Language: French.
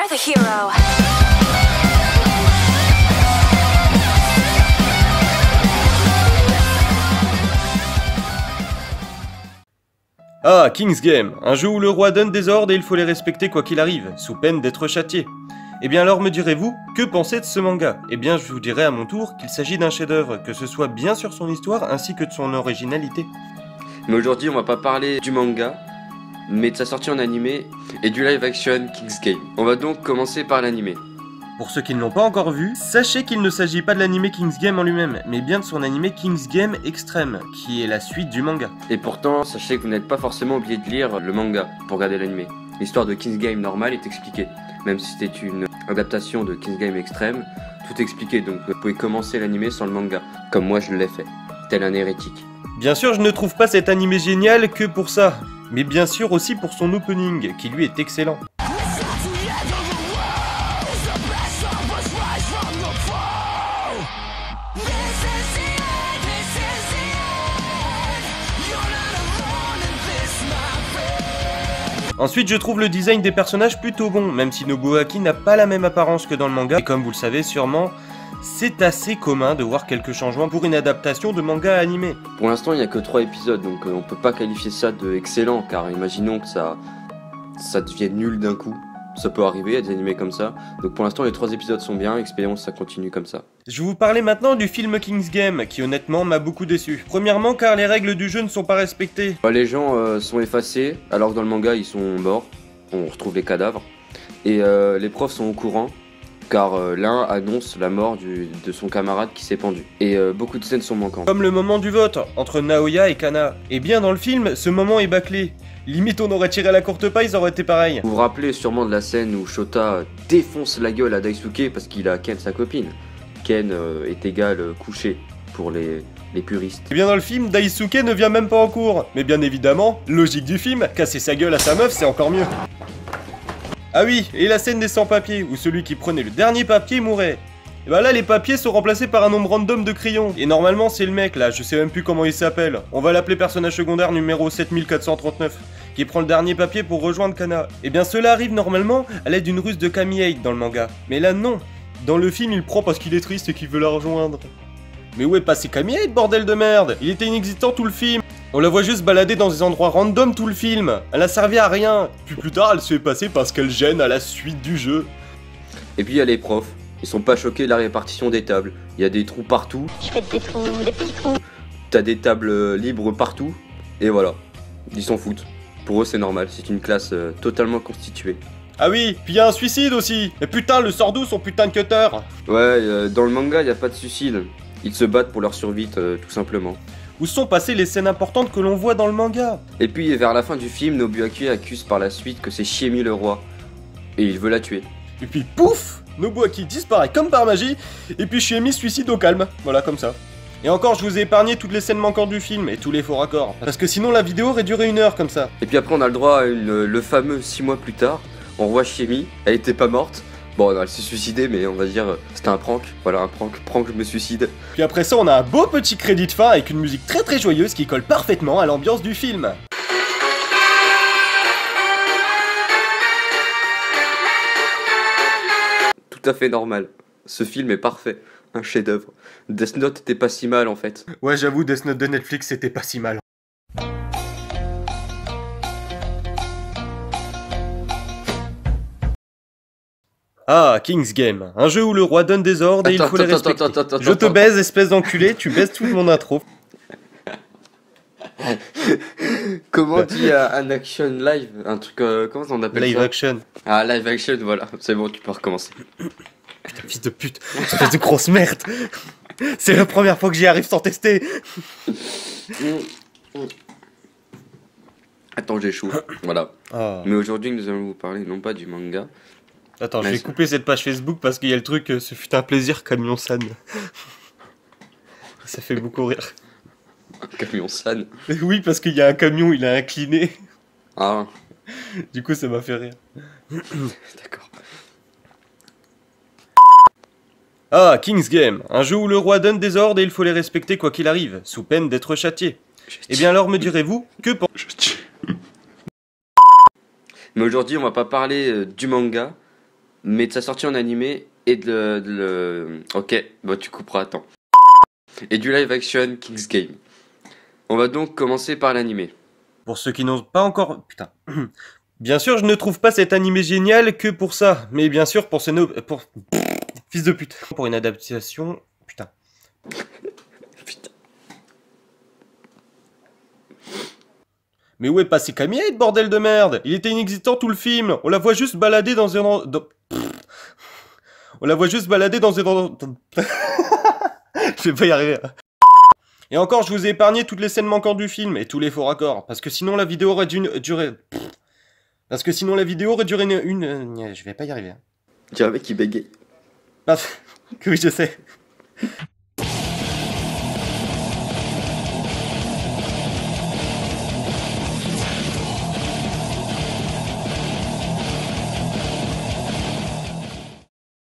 You're the hero. Ah, King's Game, un jeu où le roi donne des ordres et il faut les respecter quoi qu'il arrive, sous peine d'être châtié. Eh bien alors me direz-vous, que penser de ce manga? Eh bien je vous dirai à mon tour qu'il s'agit d'un chef-d'œuvre, que ce soit bien sur son histoire ainsi que de son originalité. Mais aujourd'hui on va pas parler du manga, mais de sa sortie en animé et du live action King's Game. On va donc commencer par l'animé. Pour ceux qui ne l'ont pas encore vu, sachez qu'il ne s'agit pas de l'animé King's Game en lui-même, mais bien de son animé King's Game Extreme, qui est la suite du manga. Et pourtant, sachez que vous n'êtes pas forcément obligé de lire le manga pour regarder l'animé. L'histoire de King's Game normal est expliquée, même si c'était une adaptation de King's Game Extreme, tout est expliqué, donc vous pouvez commencer l'animé sans le manga, comme moi je l'ai fait, tel un hérétique. Bien sûr, je ne trouve pas cet animé génial que pour ça, mais bien sûr aussi pour son opening, qui lui est excellent. Ensuite, je trouve le design des personnages plutôt bon, même si Nobuaki n'a pas la même apparence que dans le manga. Et comme vous le savez sûrement, c'est assez commun de voir quelques changements pour une adaptation de manga animé. Pour l'instant, il n'y a que 3 épisodes, donc on peut pas qualifier ça de excellent, car imaginons que ça devienne nul d'un coup. Ça peut arriver, il y a des animés comme ça. Donc pour l'instant, les 3 épisodes sont bien, expérience, ça continue comme ça. Je vais vous parler maintenant du film King's Game, qui honnêtement m'a beaucoup déçu. Premièrement, car les règles du jeu ne sont pas respectées. Les gens sont effacés, alors que dans le manga, ils sont morts. On retrouve les cadavres. Et les profs sont au courant, car l'un annonce la mort de son camarade qui s'est pendu. Et beaucoup de scènes sont manquantes. Comme le moment du vote, entre Naoya et Kana. Et bien dans le film, ce moment est bâclé. Limite on aurait tiré la courte paille, ça aurait été pareil. Vous vous rappelez sûrement de la scène où Shota défonce la gueule à Daisuke parce qu'il a Ken sa copine. Ken est égal couché pour les puristes. Et bien dans le film, Daisuke ne vient même pas en cours. Mais bien évidemment, logique du film, casser sa gueule à sa meuf c'est encore mieux. Ah oui, et la scène des sans-papiers, où celui qui prenait le dernier papier mourait. Et bah là les papiers sont remplacés par un nombre random de crayons. Et normalement c'est le mec là, je sais même plus comment il s'appelle. On va l'appeler personnage secondaire numéro 7439, qui prend le dernier papier pour rejoindre Kana. Et bien cela arrive normalement à l'aide d'une ruse de Kami-8 dans le manga. Mais là non, dans le film il prend parce qu'il est triste et qu'il veut la rejoindre. Mais où est passé Kami-8 bordel de merde? Il était inexistant tout le film. On la voit juste balader dans des endroits random tout le film. Elle a servi à rien. Puis plus tard elle se fait passer parce qu'elle gêne à la suite du jeu. Et puis il y a les profs. Ils sont pas choqués de la répartition des tables. Il y a des trous partout. Je fais des trous, des petits trous. T'as des tables libres partout. Et voilà. Ils s'en foutent. Pour eux c'est normal, c'est une classe totalement constituée. Ah oui, puis y a un suicide aussi. Et putain, le sort d'où son putain de cutter? Ouais, dans le manga y a pas de suicide. Ils se battent pour leur survie tout simplement. Où sont passées les scènes importantes que l'on voit dans le manga? Et puis vers la fin du film, Nobuaki accuse par la suite que c'est Shiemi le roi. Et il veut la tuer. Et puis pouf, Nobuaki disparaît comme par magie, et puis Shiemi se suicide au calme, voilà comme ça. Et encore, je vous ai épargné toutes les scènes manquantes du film, et tous les faux raccords, parce que sinon la vidéo aurait duré 1 heure comme ça. Et puis après on a le droit à le fameux 6 mois plus tard, on revoit Shiemi, elle était pas morte. Bon, non, elle s'est suicidée, mais on va dire c'était un prank, voilà un prank je me suicide. Puis après ça, on a un beau petit crédit de fin avec une musique très très joyeuse qui colle parfaitement à l'ambiance du film. Tout à fait normal. Ce film est parfait, un chef-d'œuvre. Death Note était pas si mal en fait. Ouais, j'avoue, Death Note de Netflix c'était pas si mal. Ah, King's Game, un jeu où le roi donne des ordres et il faut les respecter. Je te baise, espèce d'enculé, tu baises toute mon intro. Comment dit un action live? Un truc, comment on appelle ça? Live action. Ah, live action, voilà, c'est bon, tu peux recommencer. Putain, fils de pute, espèce de grosse merde. C'est la première fois que j'y arrive sans tester. Attends, j'ai chaud, voilà. Oh. Mais aujourd'hui, nous allons vous parler non pas du manga. Attends, je vais couper cette page Facebook parce qu'il y a le truc « Ce fut un plaisir, camion San ». Ça fait beaucoup rire. Un camion San. Oui, parce qu'il y a un camion, il a incliné. Ah. Du coup, ça m'a fait rire. D'accord. Ah, King's Game, un jeu où le roi donne des ordres et il faut les respecter quoi qu'il arrive, sous peine d'être châtié. Eh bien alors me direz-vous, que Mais aujourd'hui, on va pas parler du manga, mais de sa sortie en animé et Ok, bon tu couperas, attends. Et du live action King's Game. On va donc commencer par l'animé. Pour ceux qui n'ont pas encore... Putain. Bien sûr, je ne trouve pas cet animé génial que pour ça. Mais bien sûr, pour ce... Pour... Fils de pute. Pour une adaptation... Putain. Putain. Mais où est passé Camille, bordel de merde? Il était inexistant tout le film. On la voit juste balader dans un... On la voit juste balader dans un... Je vais pas y arriver. Et encore, je vous ai épargné toutes les scènes manquantes du film et tous les faux raccords. Parce que sinon la vidéo aurait duré... Parce que sinon la vidéo aurait duré une... Je vais pas y arriver. J'ai un mec qui bégaye. Ah, oui, je sais.